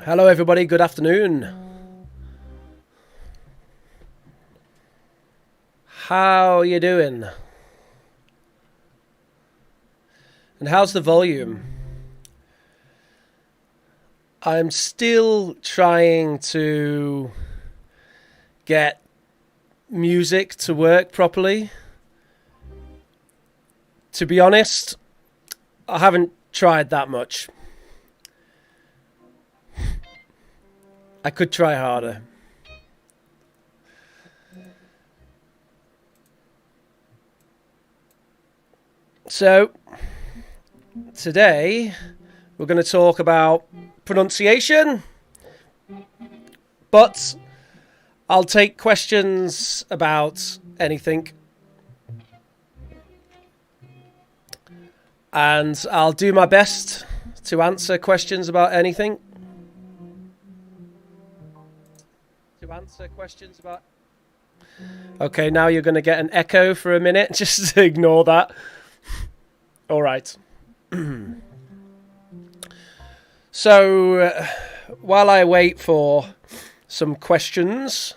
Hello everybody, good afternoon. How are you doing? And how's the volume? I'm still trying to get music to work properly. To be honest, I haven't tried that much. I could try harder. So, today we're going to talk about pronunciation, but I'll take questions about anything. And I'll do my best to answer questions about anything. Okay, now you're going to get an echo for a minute. Just ignore that. All right. So, while I wait for some questions,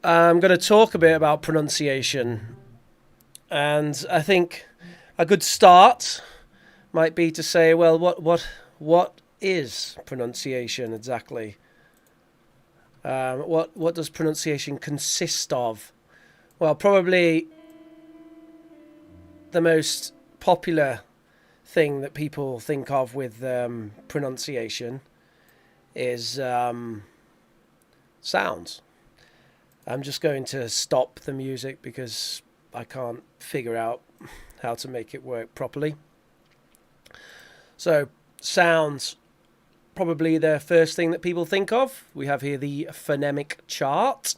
I'm going to talk a bit about pronunciation. And I think a good start might be to say, well, what is pronunciation exactly? What does pronunciation consist of? Well, probably the most popular thing that people think of with pronunciation is sounds. I'm just going to stop the music because I can't figure out how to make it work properly. So, sounds, probably the first thing that people think of. We have here the phonemic chart.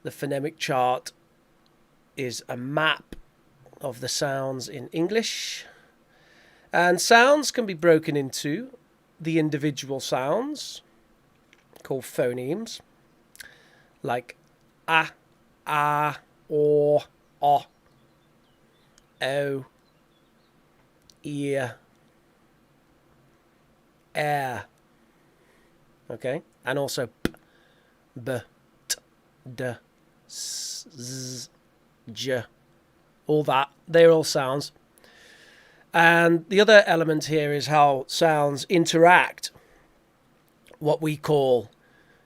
The phonemic chart is a map of the sounds in English. And sounds can be broken into the individual sounds, called phonemes, like a, or, o, ear, air. Okay? And also p, b, t, d, s, z, j. All that. They're all sounds. And the other element here is how sounds interact. What we call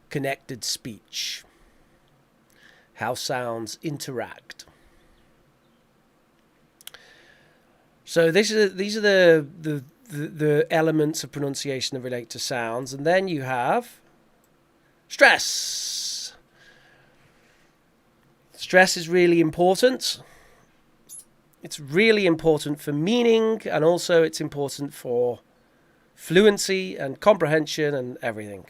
connected speech. How sounds interact. So these are the elements of pronunciation that relate to sounds. And then you have stress. Stress is really important. It's really important for meaning, and also it's important for fluency and comprehension and everything.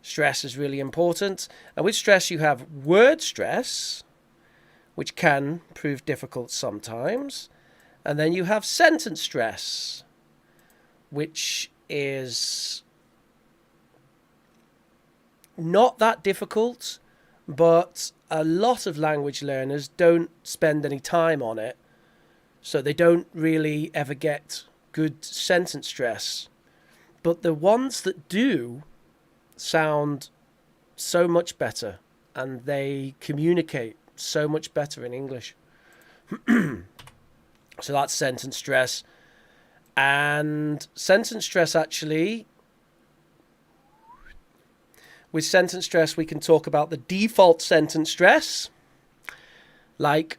Stress is really important. And with stress you have word stress, which can prove difficult sometimes. And then you have sentence stress, which is not that difficult, but a lot of language learners don't spend any time on it, so they don't really ever get good sentence stress. But the ones that do sound so much better, and they communicate so much better in English. So that's sentence stress. And sentence stress, actually, with sentence stress, we can talk about the default sentence stress. Like,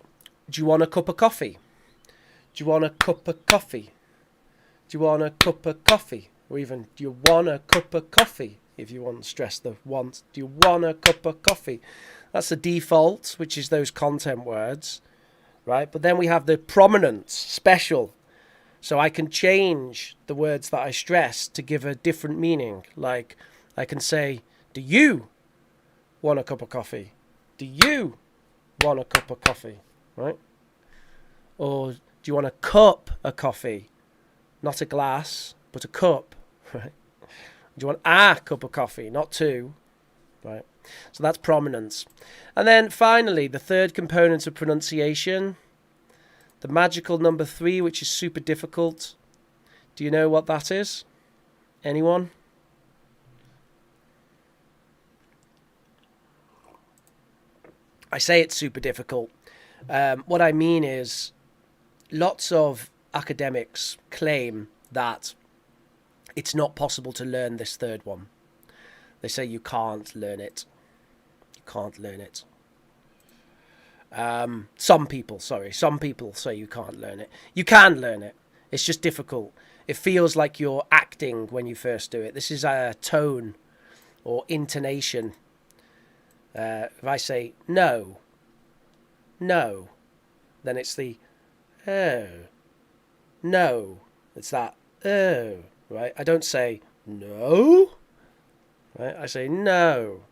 do you want a cup of coffee? Do you want a cup of coffee? Do you want a cup of coffee? Or even, do you want a cup of coffee? If you want to stress the want. Do you want a cup of coffee? That's the default, which is those content words. Right? But then we have the prominent, special. So I can change the words that I stress to give a different meaning. Like, I can say, do you want a cup of coffee? Do you want a cup of coffee? Right? Or do you want a cup of coffee? Not a glass, but a cup. Right? Do you want a cup of coffee? Not two. Right? So that's prominence. And then finally, the third component of pronunciation, the magical number 3, which is super difficult. Do you know what that is? Anyone? I say it's super difficult. What I mean is lots of academics claim that it's not possible to learn this third one. They say you can't learn it. You can't learn it. Some people say you can't learn it. You can learn it. It's just difficult. It feels like you're acting when you first do it. This is a tone or intonation. If I say no, no, then it's the oh, no. It's that oh, right? I don't say no, right? I say no.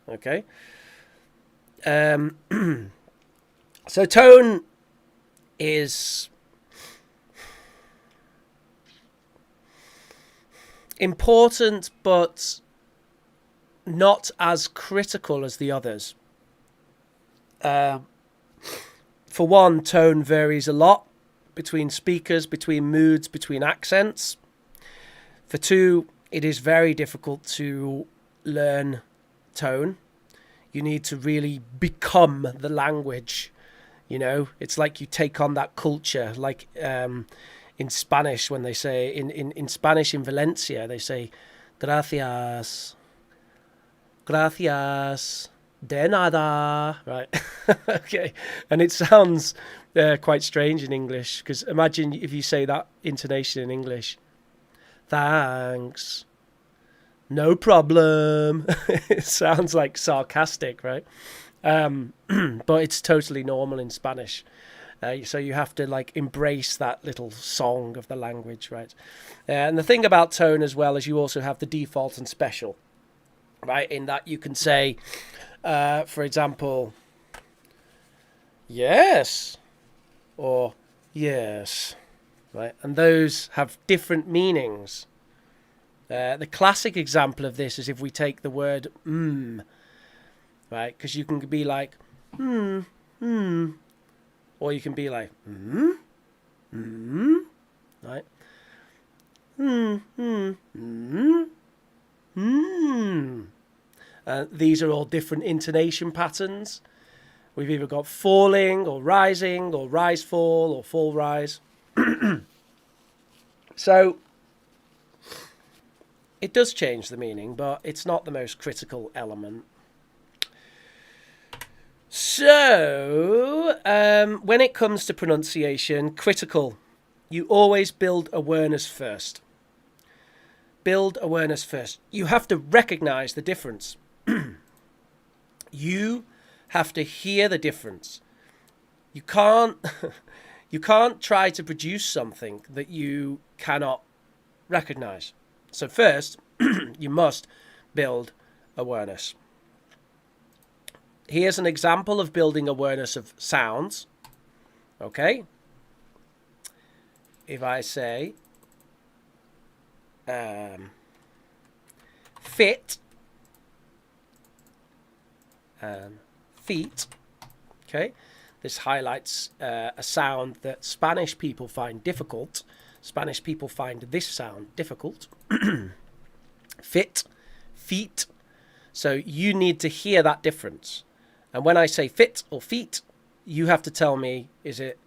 Okay. So tone is important, but not as critical as the others. For one, tone varies a lot between speakers, between moods, between accents. For two, it is very difficult to learn tone. You need to really become the language. You know, it's like you take on that culture. Like in Spanish, when they say, in Spanish in Valencia, they say, gracias, gracias, de nada, right? Okay. And it sounds quite strange in English, because imagine if you say that intonation in English. Thanks. No problem. It sounds like sarcastic, right? But it's totally normal in Spanish. So you have to like embrace that little song of the language, right? And the thing about tone as well is you also have the default and special, right? In that you can say, for example, yes, or yes, right? And those have different meanings. The classic example of this is if we take the word right? Because you can be like, or you can be like, right? These are all different intonation patterns. We've either got falling or rising or rise fall or fall rise. So it does change the meaning, but it's not the most critical element. So when it comes to pronunciation, critical, you always build awareness first. Build awareness first. You have to recognize the difference. You have to hear the difference. You can't try to produce something that you cannot recognize. So first, you must build awareness. Here's an example of building awareness of sounds. Okay. If I say fit and feet, okay, this highlights a sound that Spanish people find difficult. Spanish people find this sound difficult. Fit, feet. So you need to hear that difference. And when I say fit or feet, you have to tell me, is it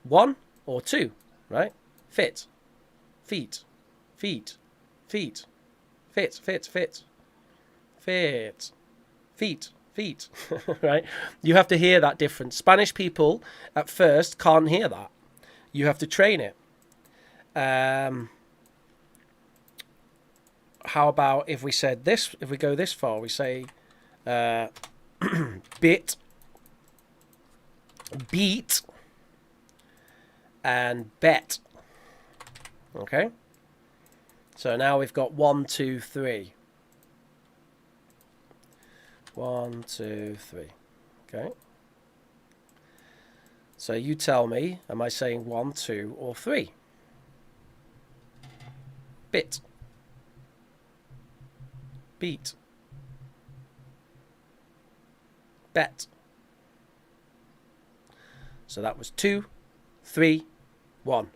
1 or 2, right? Fit, feet, feet, feet, fit, fit, fit, fit, feet, feet, right? You have to hear that difference. Spanish people at first can't hear that. You have to train it. How about if we said this, if we go this far, we say bit, beat, and bet. Okay? So now we've got 1, 2, 3. 1, 2, 3. Okay? So you tell me, am I saying 1, 2, or 3? Bit. Beat. Bet. So that was 2, 3, 1.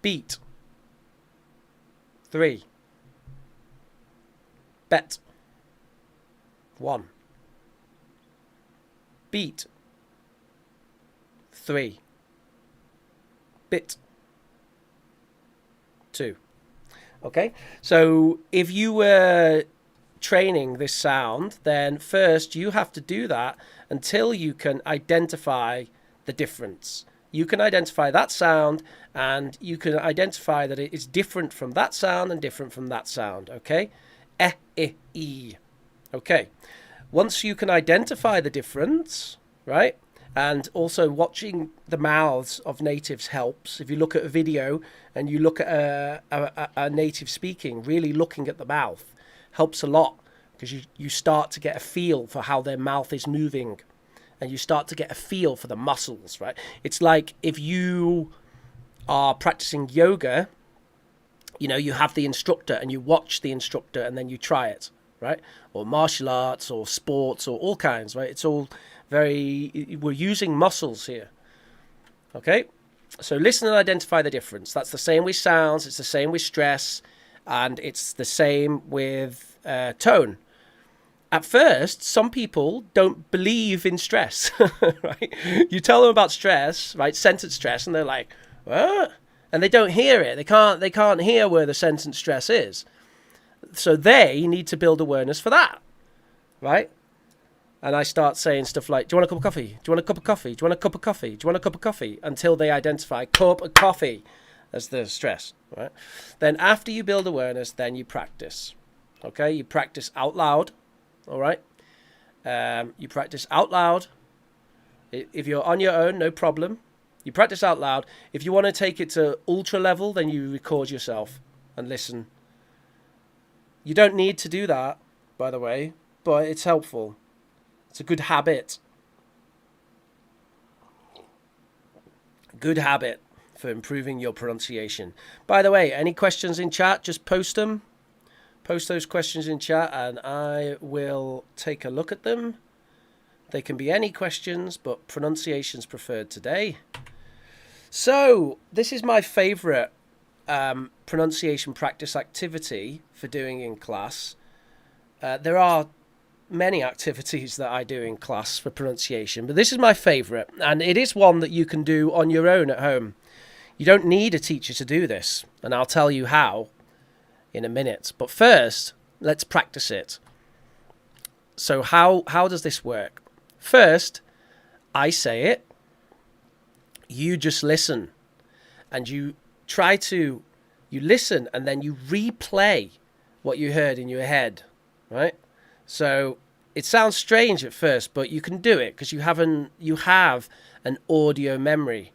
Beat. 3. Bet. 1. Beat. 3. Bit. 2. Okay, so if you were training this sound, then first you have to do that until you can identify the difference. You can identify that sound, and you can identify that it is different from that sound and different from that sound. Okay, e. Okay, once you can identify the difference, right? And also watching the mouths of natives helps. If you look at a video and you look at a native speaking, really looking at the mouth helps a lot, because you start to get a feel for how their mouth is moving, and you start to get a feel for the muscles, right? It's like if you are practicing yoga, you know, you have the instructor and you watch the instructor and then you try it, right? Or martial arts or sports or all kinds, right? It's all we're using muscles here. Okay, so listen and identify the difference. That's the same with sounds, it's the same with stress, and it's the same with tone. At first, some people don't believe in stress, right? You tell them about stress, right? Sentence stress, and they're like, what? And they don't hear it. They can't hear where the sentence stress is. So they need to build awareness for that, right? And I start saying stuff like, do you want a cup of coffee? Do you want a cup of coffee? Do you want a cup of coffee? Do you want a cup of coffee? Until they identify cup of coffee as the stress, right? Then after you build awareness, then you practice. Okay, you practice out loud, all right? You practice out loud. If you're on your own, no problem. You practice out loud. If you want to take it to ultra level, then you record yourself and listen. You don't need to do that, by the way, but it's helpful. It's a good habit. Good habit for improving your pronunciation. By the way, any questions in chat, just post them. Post those questions in chat and I will take a look at them. They can be any questions, but pronunciation's preferred today. So, this is my favorite pronunciation practice activity for doing in class. There are many activities that I do in class for pronunciation, but this is my favorite, and it is one that you can do on your own at home. You don't need a teacher to do this, and I'll tell you how in a minute. But first, let's practice it. So how does this work? First, I say it, you just listen, and you listen and then you replay what you heard in your head, right? So it sounds strange at first, but you can do it because you have an audio memory.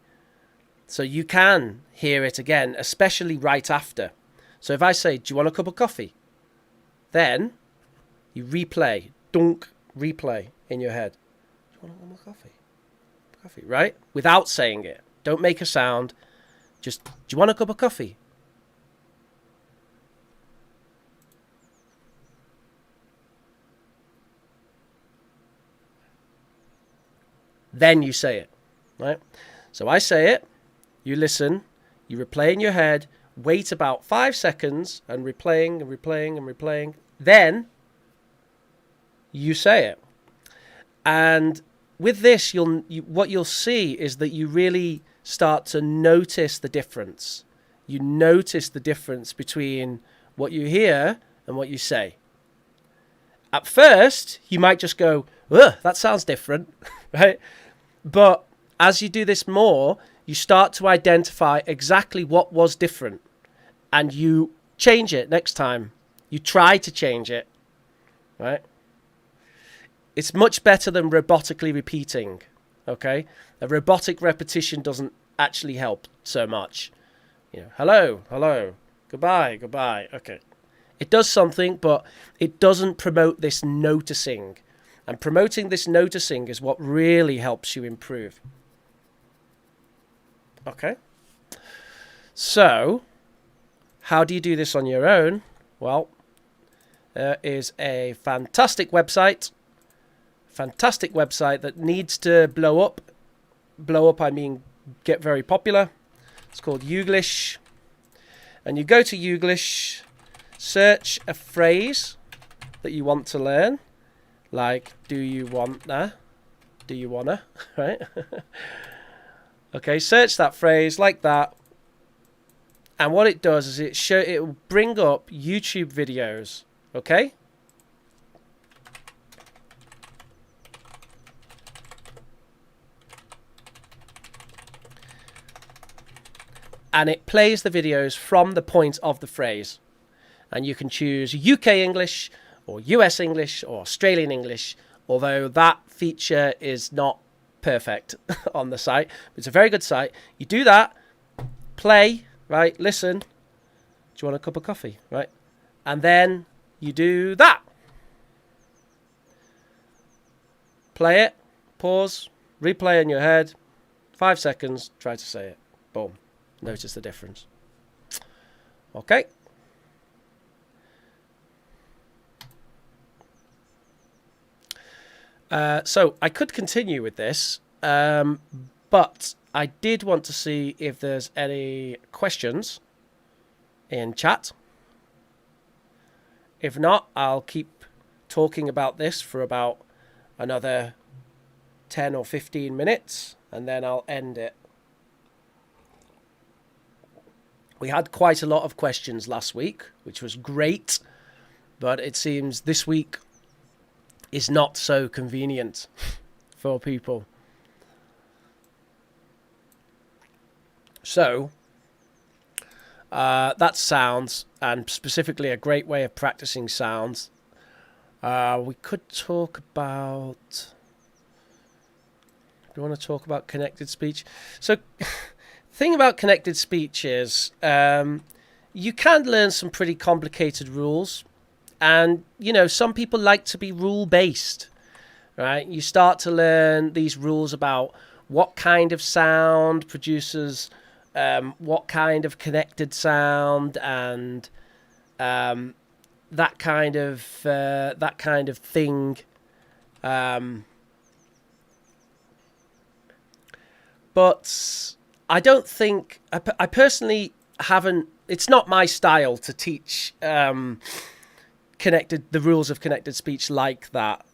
So you can hear it again, especially right after. So if I say, do you want a cup of coffee? Then you replay, replay in your head. Do you want a cup of coffee? Coffee, right? Without saying it. Don't make a sound. Just, do you want a cup of coffee? Then you say it, right? So I say it, you listen, you replay in your head, wait about 5 seconds and replaying and replaying and replaying. Then you say it. And with this, what you'll see is that you really start to notice the difference. You notice the difference between what you hear and what you say. At first, you might just go, ugh, that sounds different, right? But as you do this more, you start to identify exactly what was different. And you change it next time. You try to change it, right? It's much better than robotically repeating, okay? A robotic repetition doesn't actually help so much. You know, hello, hello, goodbye, goodbye, okay. It does something, but it doesn't promote this noticing. And promoting this noticing is what really helps you improve. Okay? So, how do you do this on your own? Well, there is a fantastic website that needs to blow up. Blow up, I mean get very popular. It's called Youglish. and you go to Youglish, search a phrase that you want to learn, like do you wanna, right? Okay, search that phrase like that, and what it does is it will bring up YouTube videos, okay? And it plays the videos from the point of the phrase. And you can choose UK English or US English or Australian English, although that feature is not perfect on the site. It's a very good site. You do that, play, right, listen. Do you want a cup of coffee, right? And then you do that. Play it, pause, replay in your head, 5 seconds, try to say it. Boom. Notice the difference. Okay. So I could continue with this, but I did want to see if there's any questions in chat. If not, I'll keep talking about this for about another 10 or 15 minutes, and then I'll end it. We had quite a lot of questions last week, which was great, but it seems this week is not so convenient for people. So, that's sounds, and specifically a great way of practicing sounds. We could talk about... Do you want to talk about connected speech? So... thing about connected speech is you can learn some pretty complicated rules, and you know, some people like to be rule based, right? You start to learn these rules about what kind of sound produces what kind of connected sound, and that kind of thing. But I don't think, I personally haven't, it's not my style to teach the rules of connected speech like that.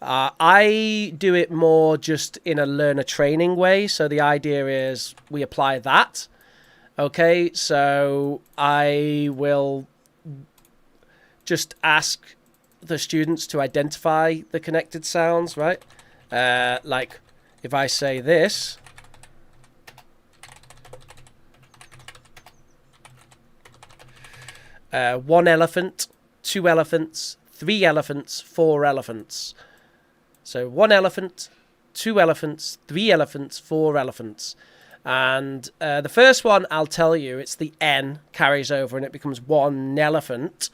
I do it more just in a learner training way. So the idea is we apply that. Okay, so I will just ask the students to identify the connected sounds, right? Like if I say this, one elephant, 2 elephants, 3 elephants, 4 elephants. So 1 elephant, 2 elephants, 3 elephants, 4 elephants. And the first one, I'll tell you, it's the N carries over and it becomes 1 elephant.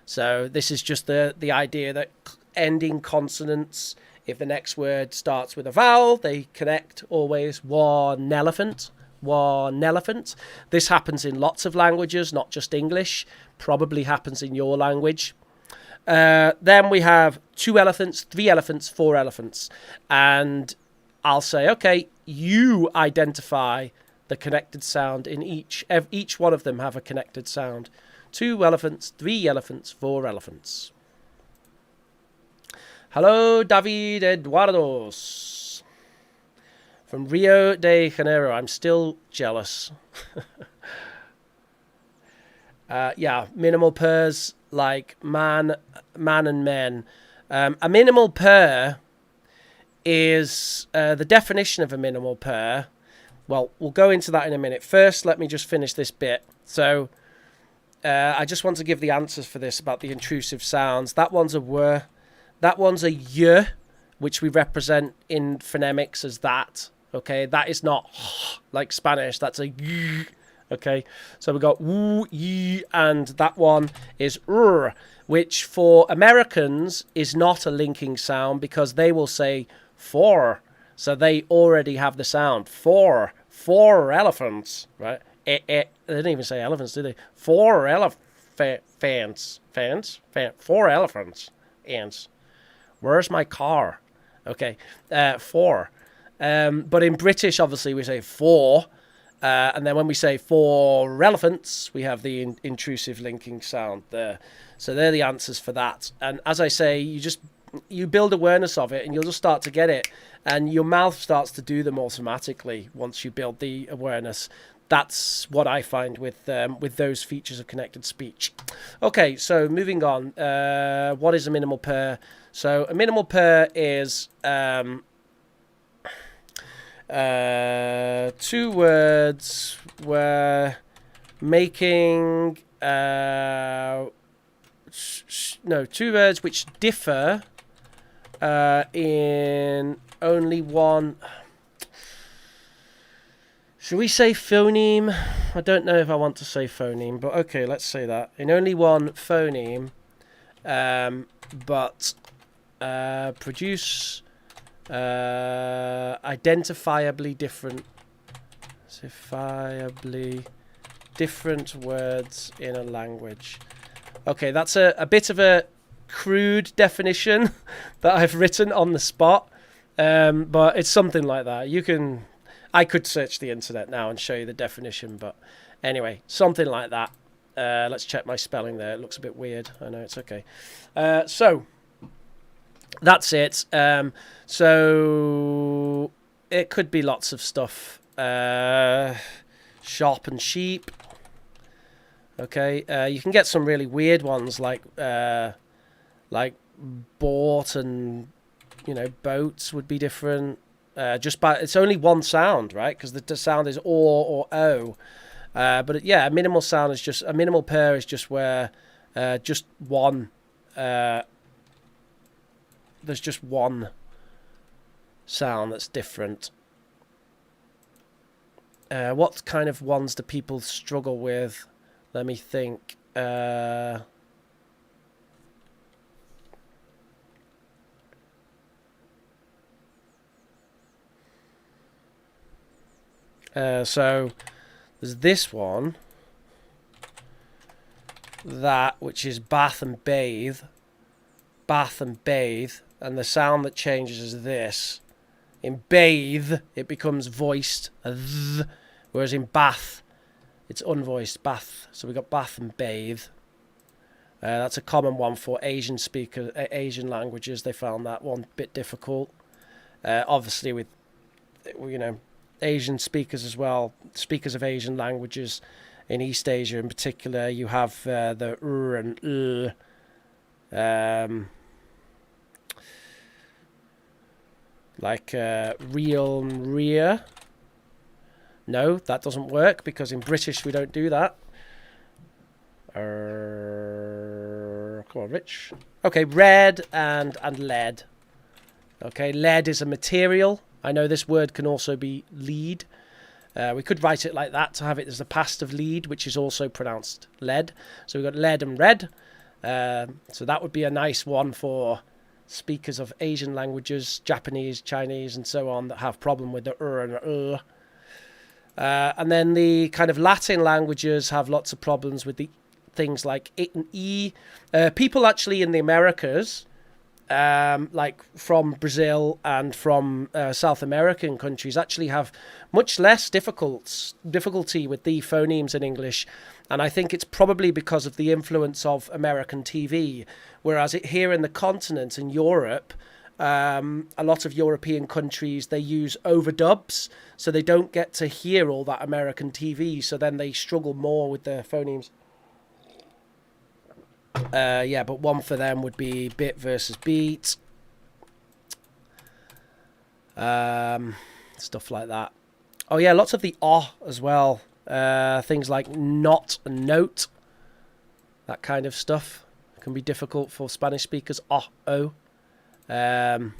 So this is just the idea that ending consonants, if the next word starts with a vowel, they connect always 1 elephant. 1 elephant. This happens in lots of languages, not just English. Probably happens in your language. Then we have 2 elephants, 3 elephants, 4 elephants. And I'll say, okay, you identify the connected sound in each. Each one of them have a connected sound. 2 elephants, 3 elephants, 4 elephants. Hello, David Eduardos. From Rio de Janeiro. I'm still jealous. Yeah, minimal pairs like man and men. A minimal pair is the definition of a minimal pair. Well, we'll go into that in a minute. First, let me just finish this bit. So, I just want to give the answers for this about the intrusive sounds. That one's a w. That one's a y, which we represent in phonemics as that. Okay, that is not like Spanish. That's a y. Okay, so we got w, y, and that one is r, which for Americans is not a linking sound because they will say for. So they already have the sound for elephants, right? They didn't even say elephants, did they? 4 elephants, 4 elephants, ants. Where's my car? Okay, 4. But in British, obviously, we say 4. And then when we say for elephants, we have the intrusive linking sound there. So they're the answers for that. And as I say, you build awareness of it and you'll just start to get it. And your mouth starts to do them automatically once you build the awareness. That's what I find with those features of connected speech. Okay, so moving on. What is a minimal pair? So a minimal pair is two words where making two words which differ in only one. Should we say phoneme? I don't know if I want to say phoneme, but okay, let's say that. In only one phoneme, but produce identifiably different words in a language. Okay, that's a bit of a crude definition that I've written on the spot, but it's something like that. I could search the internet now and show you the definition, but anyway, something like that. Let's check my spelling there. It looks a bit weird. I know, it's okay. So that's it. So it could be lots of stuff. Shop and sheep. Okay, you can get some really weird ones like bought and boats would be different. It's only one sound, right? Because the sound is or o. But yeah, a minimal sound is just a minimal pair is just where just one. There's just one sound that's different. What kind of ones do people struggle with? Let me think. So there's this one, which is bath and bathe, and the sound that changes is this. In bathe, it becomes voiced, whereas in bath, it's unvoiced, bath. So we got bath and bathe. That's a common one for Asian languages. They found that one a bit difficult. Obviously with, Asian speakers as well, speakers of Asian languages in East Asia in particular, you have the and like real and rear. No, that doesn't work because in British we don't do that. Come on, Rich. Okay, red and lead. Okay, lead is a material. I know this word can also be lead. We could write it like that to have it as the past of lead, which is also pronounced lead. So we've got lead and red. So that would be a nice one for speakers of Asian languages, Japanese, Chinese, and so on that have problem with the and and then the kind of Latin languages have lots of problems with the things like it and e. People actually in the Americas, like from Brazil and from South American countries, actually have much less difficulty with the phonemes in English. And I think it's probably because of the influence of American TV, whereas here in the continent, in Europe, a lot of European countries, they use overdubs, so they don't get to hear all that American TV, so then they struggle more with their phonemes. Yeah, but one for them would be bit versus beat. Stuff like that. Oh yeah, lots of the as well. Things like not and note. That kind of stuff can be difficult for Spanish speakers. O. And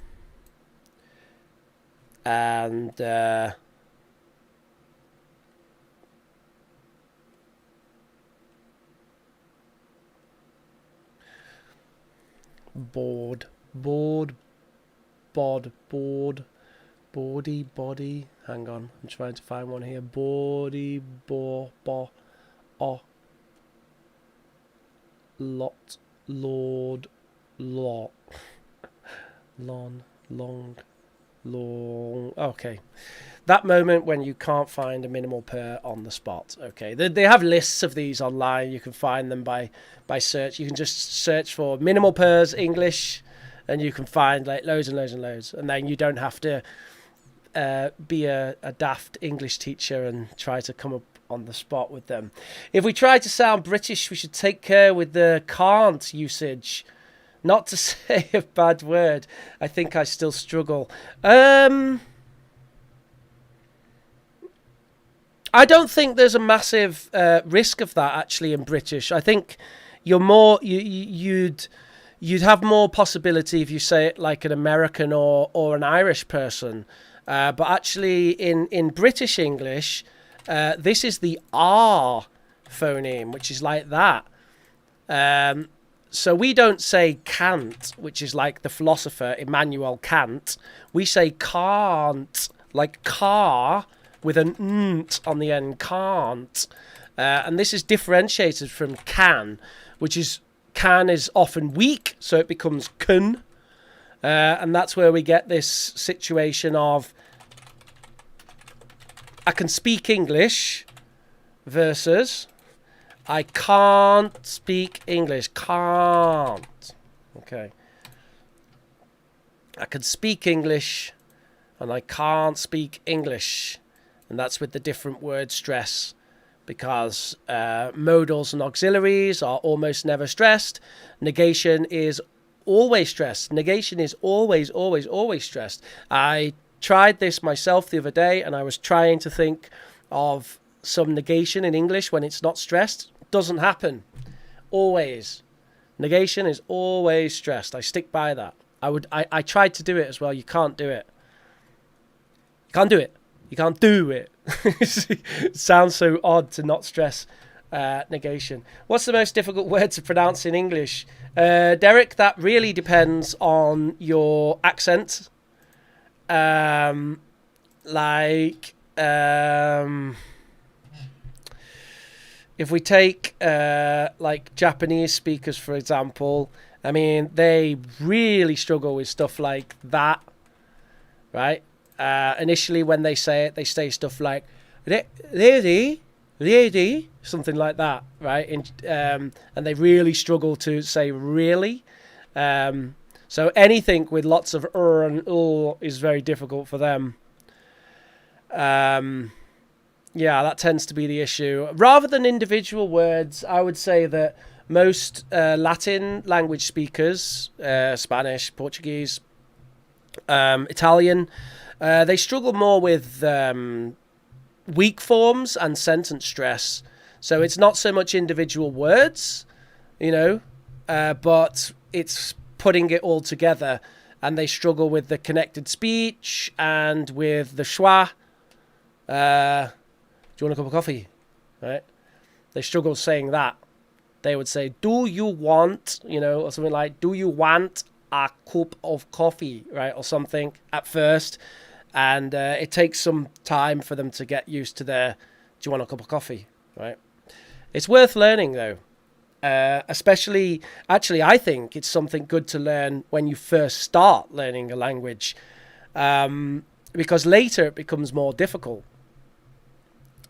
board, body. Hang on, I'm trying to find one here. Body, lot, lord, lot, long. Okay, that moment when you can't find a minimal pair on the spot. Okay, they have lists of these online. You can find them by search. You can just search for minimal pairs English, and you can find like loads and loads and loads. And then you don't have to be a daft English teacher and try to come up on the spot with them. If we try to sound British, we should take care with the can't usage. Not to say a bad word. I think I still struggle. I don't think there's a massive risk of that actually in British. I think you're more you'd have more possibility if you say it like an American or an Irish person. But actually in British English, this is the R phoneme, which is like that. So we don't say can't, which is like the philosopher Immanuel Kant. We say can't, like car, with an nt on the end, can't. And this is differentiated from can, which is, can is often weak, so it becomes kun. And that's where we get this situation of I can speak English versus I can't speak English. Can't. Okay. I can speak English and I can't speak English. And that's with the different word stress, because modals and auxiliaries are almost never stressed. Negation is always stressed. Negation is always, always, always stressed. I tried this myself the other day, and I was trying to think of some negation in English when it's not stressed. Doesn't happen. Always. Negation is always stressed. I stick by that. I tried to do it as well. You can't do it. You can't do it. You can't do it. It sounds so odd to not stress negation. What's the most difficult word to pronounce in English? Derek, that really depends on your accent. If we take like Japanese speakers, for example, I mean, they really struggle with stuff like that, right? Initially, when they say it, they say stuff like lady, something like that, right? And they really struggle to say really. So anything with lots of and is very difficult for them. Yeah, that tends to be the issue. Rather than individual words, I would say that most Latin language speakers, Spanish, Portuguese, Italian, they struggle more with weak forms and sentence stress. So it's not so much individual words, but it's putting it all together. And they struggle with the connected speech and with the schwa. Do you want a cup of coffee? Right? They struggle saying that. They would say, do you want, or something like, do you want a cup of coffee, right? Or something at first. And it takes some time for them to get used to their, do you want a cup of coffee, right? It's worth learning, though. Especially, actually, I think it's something good to learn when you first start learning a language. Because later it becomes more difficult.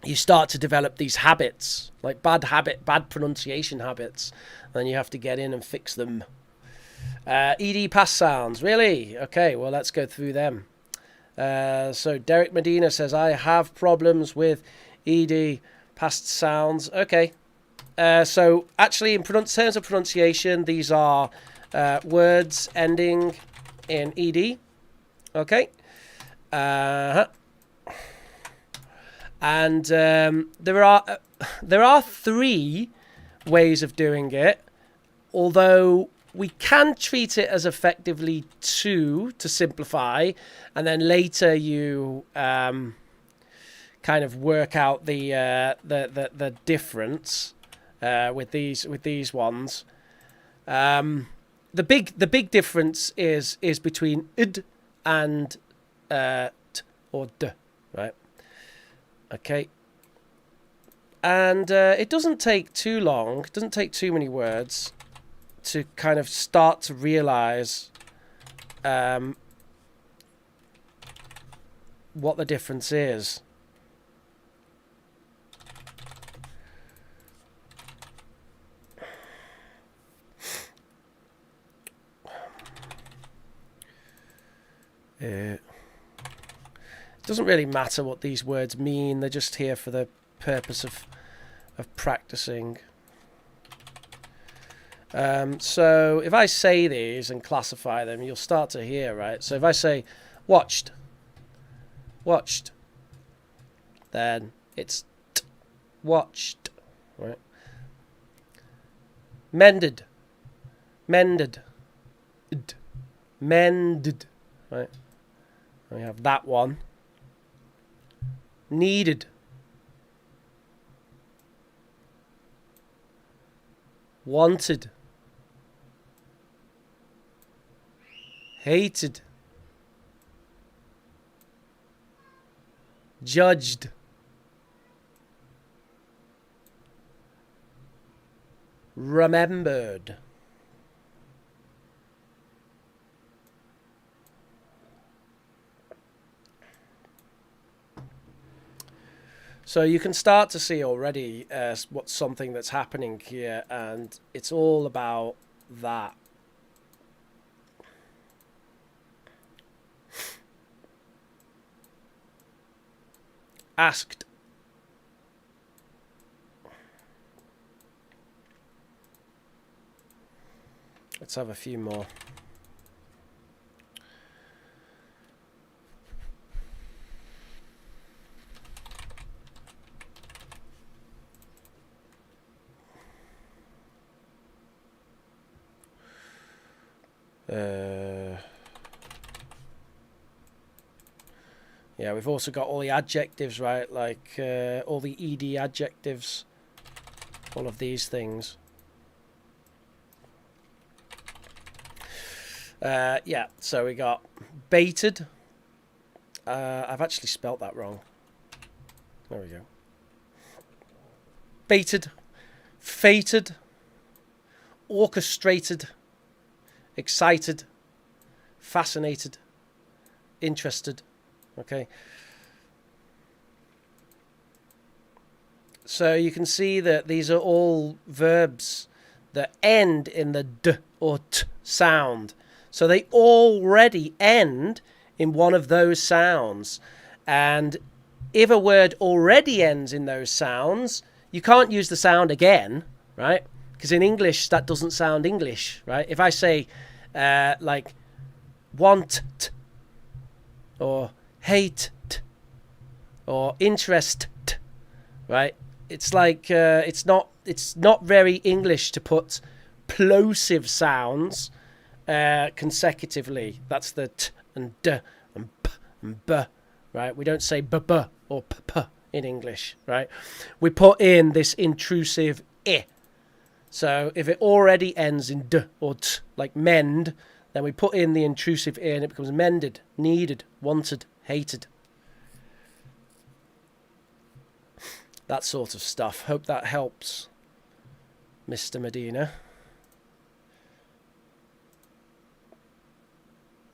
You start to develop these habits, like bad pronunciation habits. Then you have to get in and fix them. ED past sounds, really? Okay, well, let's go through them. So Derek Medina says, I have problems with ED past sounds. Okay. So actually, in terms of pronunciation, these are words ending in ED. Okay. And there are three ways of doing it, although we can treat it as effectively two to simplify, and then later you kind of work out the difference with these ones. The big difference is between id and t or d, right? Okay. And it doesn't take too long. It doesn't take too many words to kind of start to realize what the difference is. It doesn't really matter what these words mean. They're just here for the purpose of practicing. So if I say these and classify them, you'll start to hear, right? So if I say watched, watched, then it's t, watched, right? Mended, mended, d, mended, right? We have that one. Needed. Wanted. Hated. Judged. Remembered. So you can start to see already what's something that's happening here, and it's all about that. Asked. Let's have a few more. Yeah, we've also got all the adjectives, right? Like all the ed adjectives, all of these things. Yeah, so we got baited. I've actually spelt that wrong. There we go. Baited, fated, orchestrated, excited, fascinated, interested. Okay. So you can see that these are all verbs that end in the d or t sound. So they already end in one of those sounds. And if a word already ends in those sounds, you can't use the sound again, right? Because in English, that doesn't sound English, right? If I say, like, want, or hate, or interest, right? It's like, it's not very English to put plosive sounds consecutively. That's the t and d and p and b, right? We don't say b or p in English, right? We put in this intrusive I. So if it already ends in d or t, like mend, then we put in the intrusive I and it becomes mended, needed, wanted, hated. That sort of stuff. Hope that helps, Mr. Medina.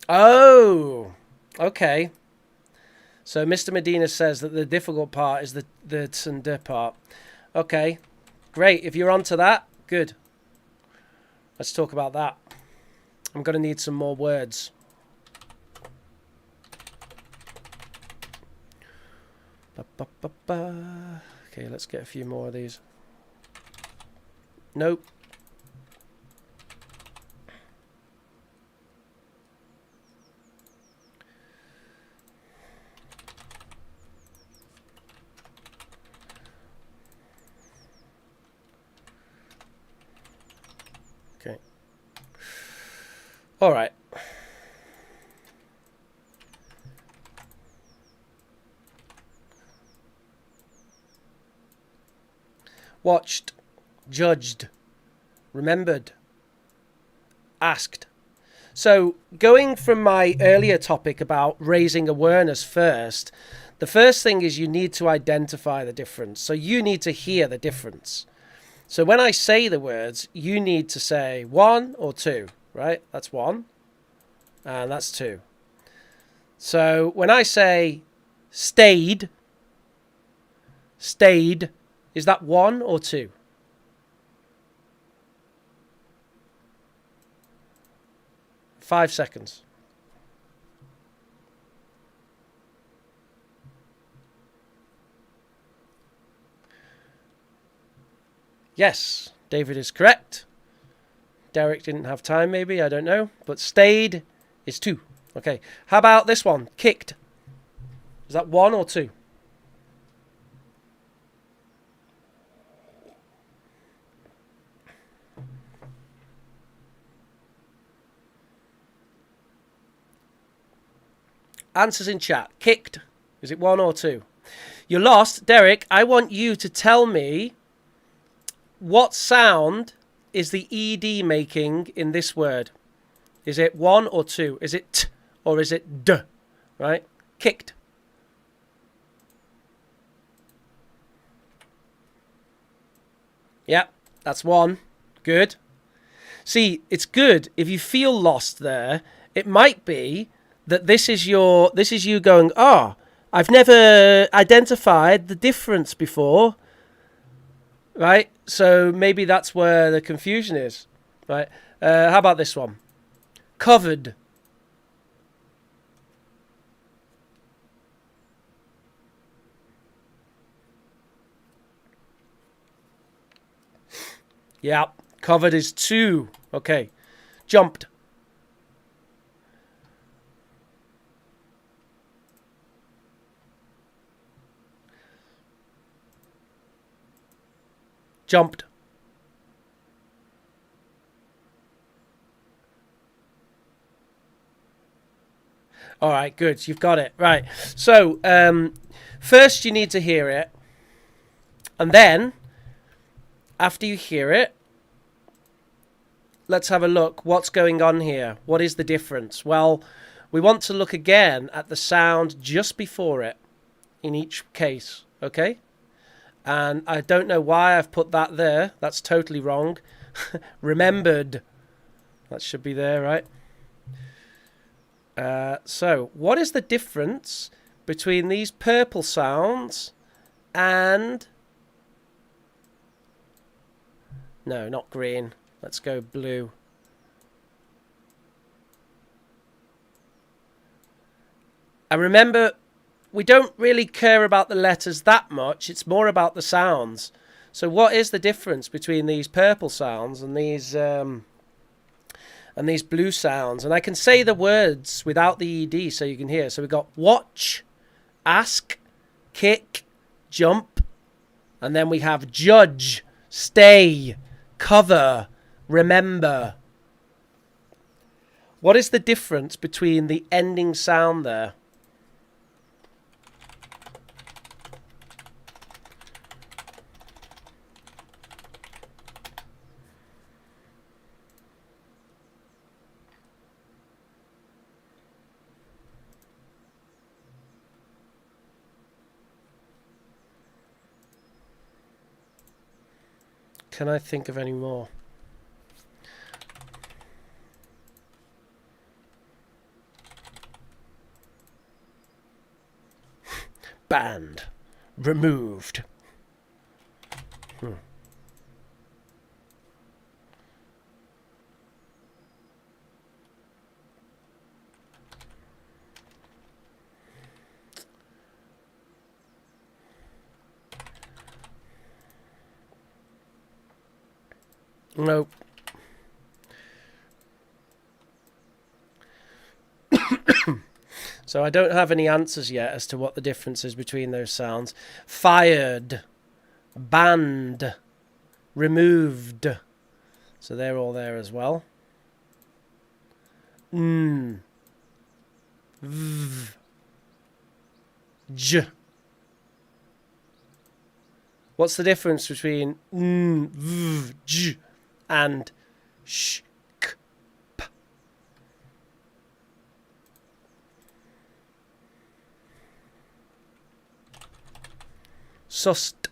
Oh, okay. So Mr. Medina says that the difficult part is the t and d part. Okay, great. If you're onto that, good. Let's talk about that. I'm going to need some more words. Okay, let's get a few more of these. Nope. Okay. All right. Watched, judged, remembered, asked. So going from my earlier topic about raising awareness first, the first thing is you need to identify the difference. So you need to hear the difference. So when I say the words, you need to say one or two, right? That's one, and that's two. So when I say Stayed. Stayed. Is that 1 or 2? Five seconds. Yes, David is correct. Derek didn't have time, maybe, I don't know. But stayed is 2. Okay, how about this one? Kicked. Is that 1 or 2? Answers in chat. Kicked. Is it 1 or 2? You lost. Derek, I want you to tell me what sound is the ED making in this word? Is it 1 or 2? Is it t or is it d? Right? Kicked. Yeah, that's 1. Good. See, it's good if you feel lost there. It might be that this is you going, I've never identified the difference before. Right? So maybe that's where the confusion is. Right? How about this one? Covered. Yeah, covered is 2. Okay. Jumped. Jumped. All right, good. You've got it. Right. So, first you need to hear it. And then, after you hear it, let's have a look. What's going on here? What is the difference? Well, we want to look again at the sound just before it in each case. Okay? And I don't know why I've put that there. That's totally wrong. Remembered. That should be there, right? So, what is the difference between these purple sounds and... No, not green. Let's go blue. And remember, we don't really care about the letters that much. It's more about the sounds. So what is the difference between these purple sounds and these blue sounds? And I can say the words without the ED so you can hear. So we've got watch, ask, kick, jump, and then we have judge, stay, cover, remember. What is the difference between the ending sound there? Can I think of any more? Banned. Removed. Nope. So I don't have any answers yet as to what the difference is between those sounds. Fired, banned, removed. So they're all there as well. V, j. What's the difference between v, j and sh, k, p? Sust,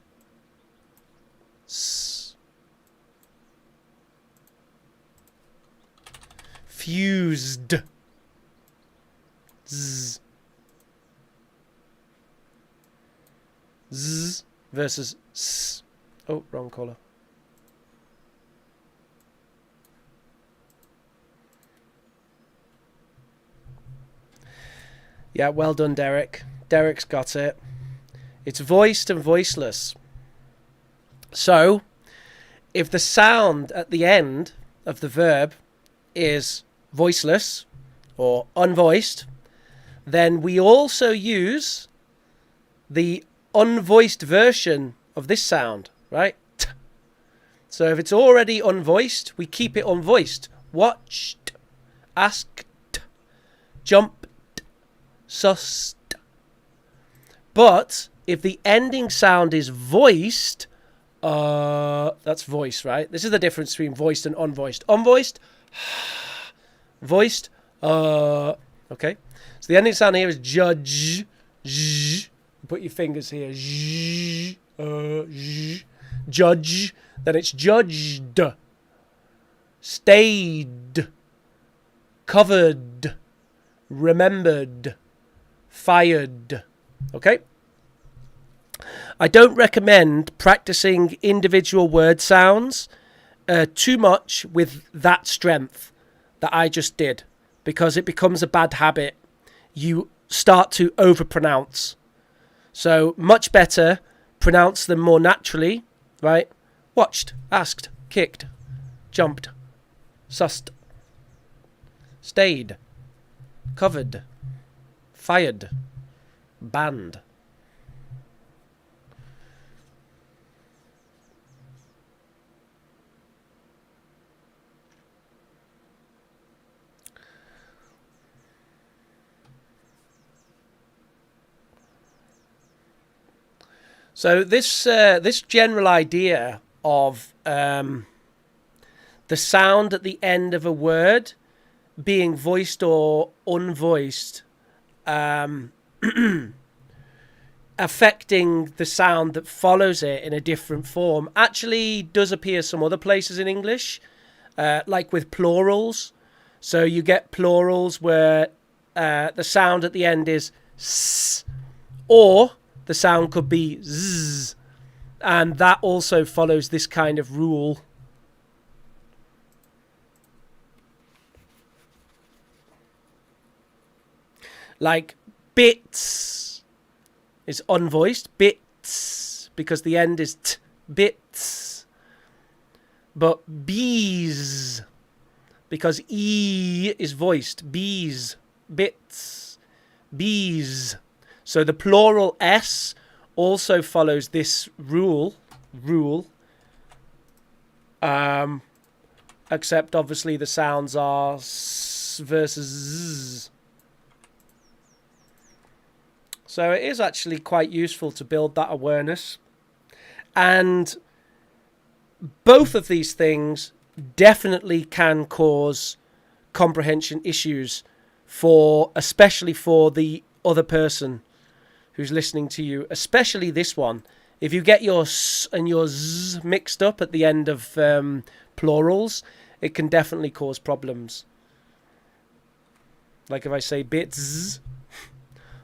s. Fused, z. Z versus S. Oh, wrong colour. Yeah, well done, Derek. Derek's got it. It's voiced and voiceless. So, if the sound at the end of the verb is voiceless or unvoiced, then we also use the unvoiced version of this sound, right? So if it's already unvoiced, we keep it unvoiced. Watched, asked, jumped, sussed. But if the ending sound is voiced, that's voice, right? This is the difference between voiced and unvoiced. Unvoiced, voiced, okay. So the ending sound here is judge, j. Put your fingers here, j, judge. Then it's judged, stayed, covered, remembered, fired. Okay? I don't recommend practicing individual word sounds too much with that strength that I just did, because it becomes a bad habit. You start to overpronounce. So much better pronounce them more naturally, right? Watched, asked, kicked, jumped, sussed, stayed, covered, fired, banned. So this general idea of the sound at the end of a word being voiced or unvoiced, affecting the sound that follows it in a different form, actually does appear some other places in English, like with plurals. So you get plurals where the sound at the end is s, or the sound could be z, and that also follows this kind of rule. Like bits is unvoiced, bits, because the end is t, bits. But bees, because e is voiced, bees, bits, bees. So the plural s also follows this rule, except obviously the sounds are s versus z. So it is actually quite useful to build that awareness. And both of these things definitely can cause comprehension issues, especially for the other person who's listening to you, especially this one. If you get your s and your z mixed up at the end of plurals, it can definitely cause problems. Like if I say bits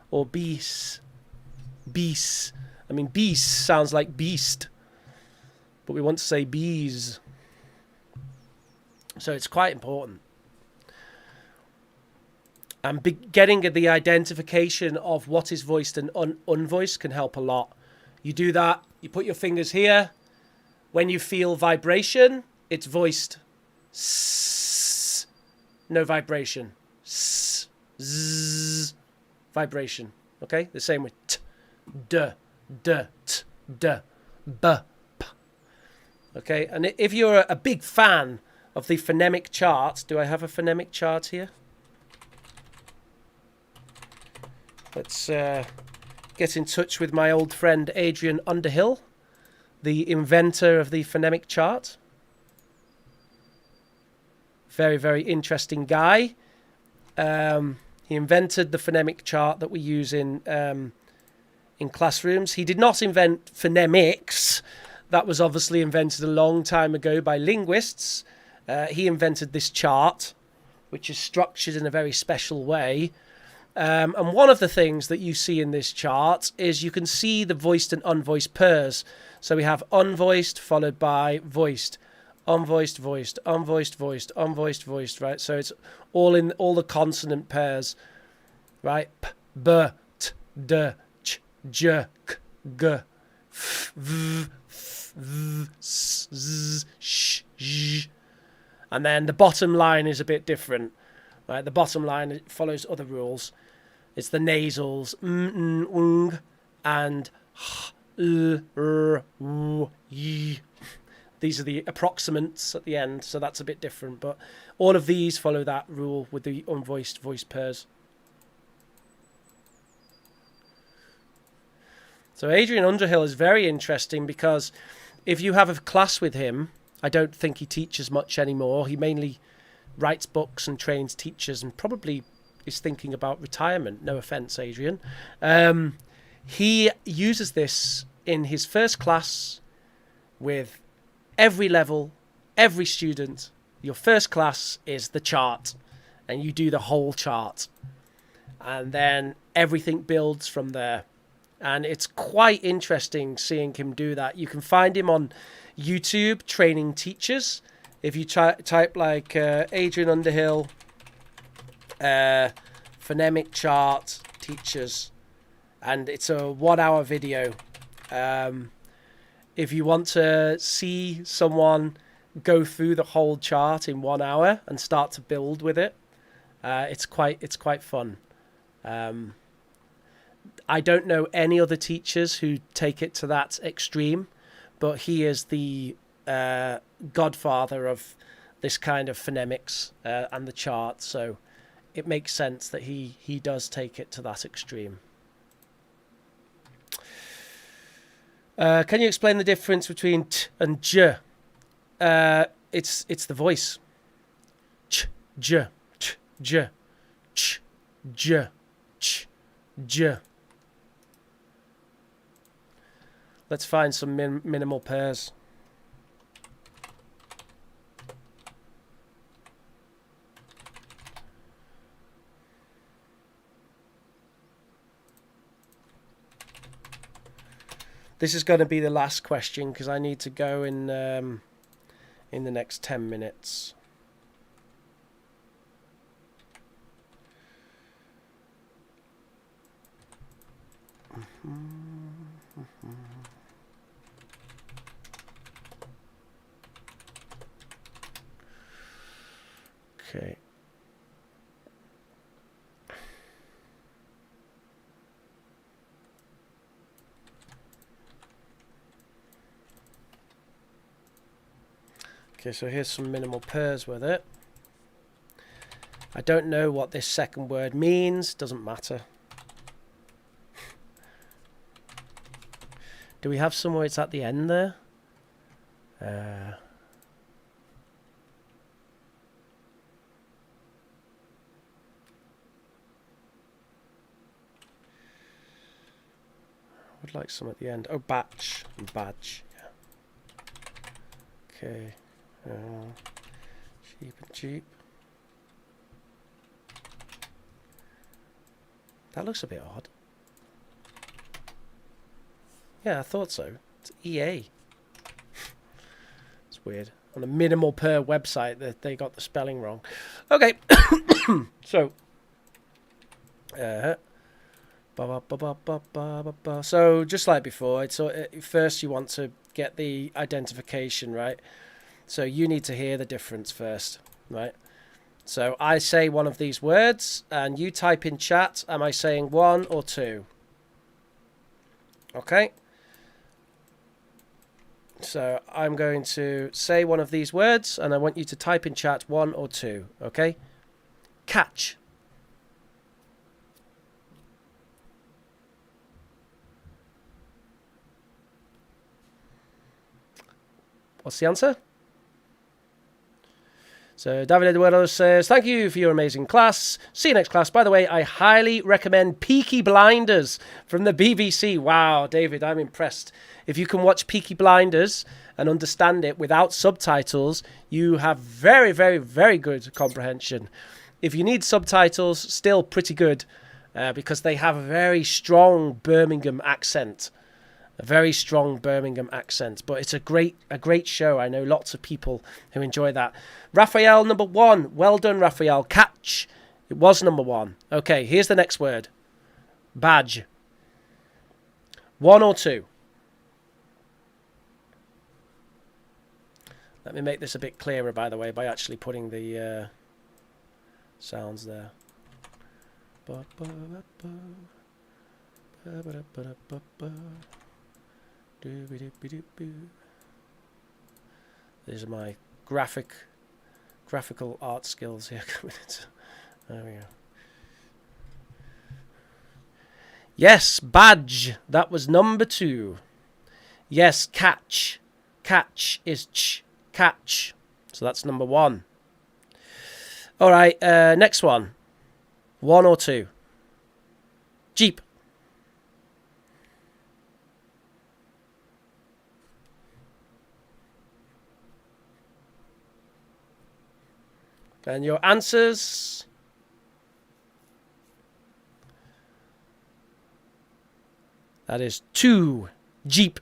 or beast. I mean, beast sounds like beast, but we want to say bees. So it's quite important. And getting the identification of what is voiced and unvoiced can help a lot. You do that, you put your fingers here. When you feel vibration, it's voiced. S, no vibration. S, z, vibration. Okay? The same with t, d, d, t, d, b, p. Okay? And if you're a big fan of the phonemic chart, do I have a phonemic chart here? Let's get in touch with my old friend Adrian Underhill, the inventor of the phonemic chart. Very, very interesting guy. He invented the phonemic chart that we use in classrooms. He did not invent phonemics. That was obviously invented a long time ago by linguists. He invented this chart, which is structured in a very special way. And one of the things that you see in this chart is you can see the voiced and unvoiced pairs. So we have unvoiced followed by voiced, unvoiced, voiced, unvoiced, voiced, unvoiced, voiced, right? So it's all in all the consonant pairs, right? P, b, t, d, ch, j, k, g, f, v, f, v, s, z, sh, zh. And then the bottom line is a bit different, right? The bottom line follows other rules. It's the nasals, ng, and h, l, r, w, y. These are the approximants at the end, so that's a bit different. But all of these follow that rule with the unvoiced voice pairs. So Adrian Underhill is very interesting because if you have a class with him, I don't think he teaches much anymore. He mainly writes books and trains teachers and probably is thinking about retirement. No offense, Adrian. He uses this in his first class with every level, every student. Your first class is the chart and you do the whole chart. And then everything builds from there. And it's quite interesting seeing him do that. You can find him on YouTube training teachers. If you type like Adrian Underhill, phonemic chart teachers, and it's a 1 hour video. If you want to see someone go through the whole chart in 1 hour and start to build with it, it's quite fun. I don't know any other teachers who take it to that extreme, but he is the godfather of this kind of phonemics and the chart, so it makes sense that he does take it to that extreme. Can you explain the difference between t and j? It's the voice. Ch, j, ch, j, ch, j, ch, j. Let's find some minimal pairs. This is going to be the last question because I need to go in the next 10 minutes. Okay. Okay, so here's some minimal pairs with it. I don't know what this second word means. Doesn't matter. Do we have somewhere it's at the end there? Would like some at the end. Oh, batch and badge. Yeah. Okay. Cheap and cheap. That looks a bit odd. Yeah, I thought so. It's EA. It's weird. On a minimal per website, that they got the spelling wrong. Okay. So. So just like before, it's first you want to get the identification, right? So you need to hear the difference first, right? So I say one of these words and you type in chat, am I saying 1 or 2? Okay. So I'm going to say one of these words and I want you to type in chat 1 or 2, okay? Catch. What's the answer? So David Eduardo says, thank you for your amazing class. See you next class. By the way, I highly recommend Peaky Blinders from the BBC. Wow, David, I'm impressed. If you can watch Peaky Blinders and understand it without subtitles, you have very, very, very good comprehension. If you need subtitles, still pretty good. because they have a very strong Birmingham accent. A very strong Birmingham accent. But it's a great show. I know lots of people who enjoy that. Raphael, number 1. Well done, Raphael. Catch. It was number 1. Okay, here's the next word. Badge. 1 or 2? Let me make this a bit clearer, by the way, by actually putting the sounds there. These are my graphical art skills here. There we go. Yes, badge. That was number 2. Yes, catch. Catch is ch. Catch. So that's number 1. All right, next one. 1 or 2? Jeep. And your answers? That is 2. Jeep.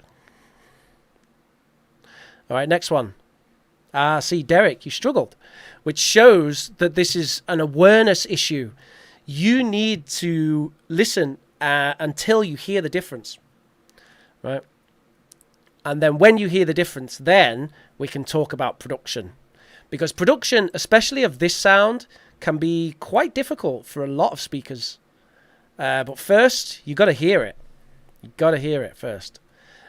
All right, next one. See, Derek, you struggled, which shows that this is an awareness issue. You need to listen until you hear the difference, right? And then when you hear the difference, then we can talk about production. Because production, especially of this sound, can be quite difficult for a lot of speakers. But first, you got to hear it. You got to hear it first.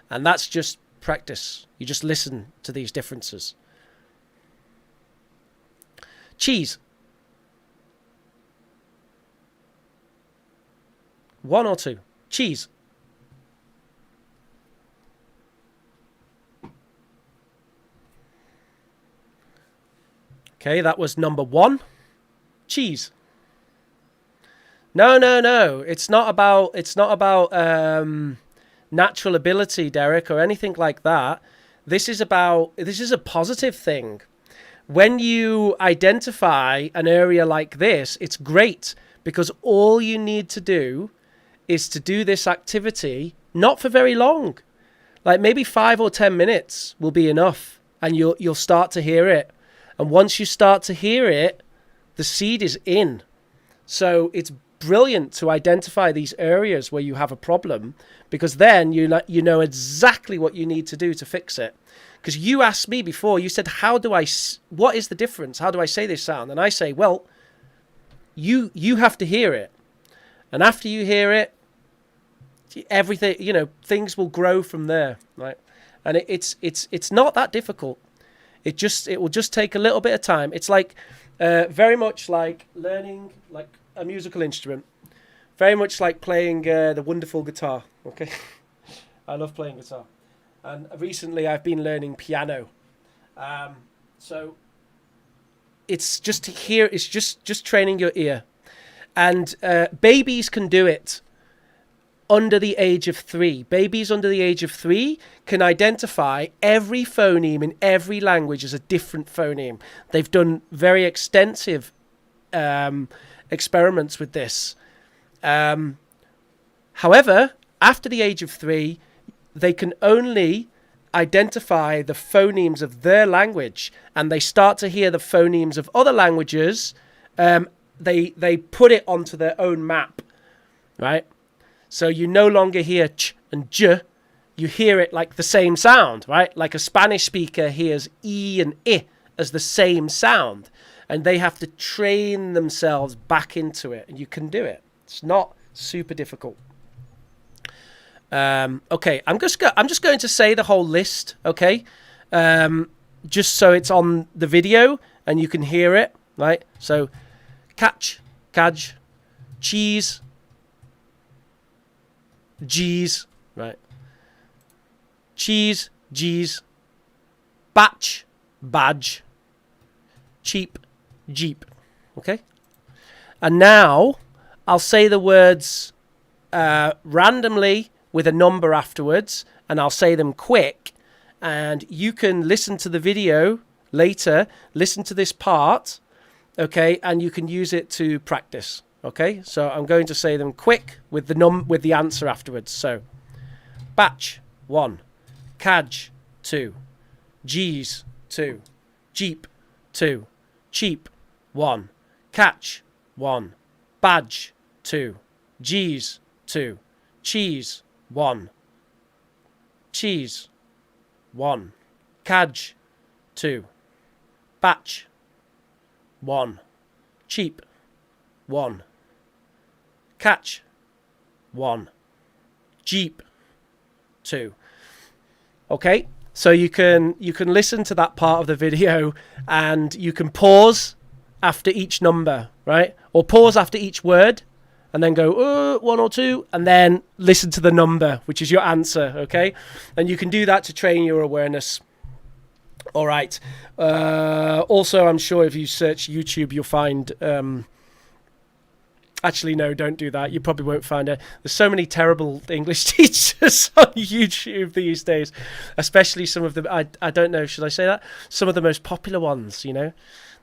And that's just practice. You just listen to these differences. Cheese. 1 or 2? Cheese. Okay, that was number 1. Cheese. No. It's not about natural ability, Derek, or anything like that. This is a positive thing. When you identify an area like this, it's great because all you need to do is to do this activity not for very long. Like maybe 5 or 10 minutes will be enough, and you'll start to hear it. And once you start to hear it, the seed is in. So it's brilliant to identify these areas where you have a problem, because then you know exactly what you need to do to fix it. Because you asked me before, you said, what is the difference? How do I say this sound? And I say, well, you have to hear it. And after you hear it, everything, things will grow from there, right? And it's not that difficult. It will just take a little bit of time. It's like very much like learning like a musical instrument, very much like playing the wonderful guitar. Okay, I love playing guitar, and recently I've been learning piano. So it's just to hear. It's just training your ear, and babies can do it. Under the age of 3. Babies under the age of 3 can identify every phoneme in every language as a different phoneme. They've done very extensive experiments with this. However, after the age of 3, they can only identify the phonemes of their language, and they start to hear the phonemes of other languages. They put it onto their own map, right? So you no longer hear ch and j, you hear it like the same sound, right? Like a Spanish speaker hears e and I as the same sound, and they have to train themselves back into it, and you can do it. It's not super difficult. Okay, I'm just going to say the whole list, okay? Just so it's on the video and you can hear it, right? So, catch, cadge, cheese, G's, right? Cheese, G's, batch, badge, cheap, jeep, okay? And now I'll say the words randomly with a number afterwards, and I'll say them quick, and you can listen to the video later, listen to this part, okay, and you can use it to practice, Okay, so I'm going to say them quick with the answer afterwards. So, batch 1, cadge 2, G's 2, jeep 2, cheap 1, catch 1, badge 2, G's 2, cheese 1, cheese 1, cadge 2, batch 1, cheap 1, catch 1, jeep 2. Okay, so you can listen to that part of the video, and you can pause after each number, right? Or pause after each word and then go 1 or 2 and then listen to the number, which is your answer. Okay, and you can do that to train your awareness. All right. Also, I'm sure if you search YouTube, you'll find actually, no, don't do that. You probably won't find it. There's so many terrible English teachers on YouTube these days, especially some of them. I don't know, should I say that? Some of the most popular ones, you know.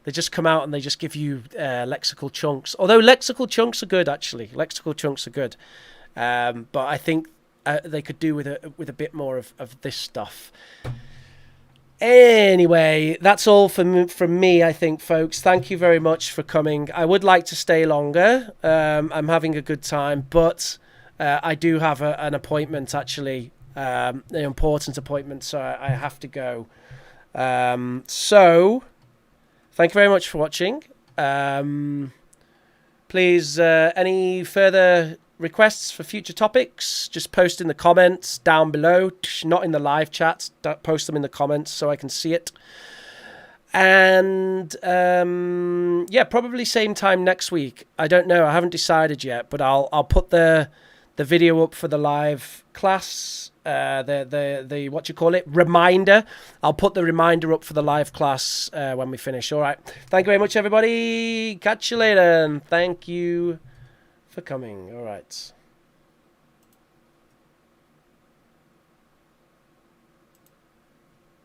They just come out and they just give you lexical chunks. Although lexical chunks are good, actually. Lexical chunks are good. But I think they could do with a bit more of this stuff. Anyway, that's all from me, I think, folks. Thank you very much for coming. I would like to stay longer. I'm having a good time, but I do have an appointment, actually, an important appointment, so I have to go. So, thank you very much for watching. Please, any further requests for future topics, just post in the comments down below, not in the live chat. Post them in the comments so I can see it. And yeah, probably same time next week. I don't know, I haven't decided yet, but I'll put the video up for the live class, the what you call it, reminder. I'll put the reminder up for the live class when we finish. All right, thank you very much, everybody. Catch you later, and thank you for coming. All right.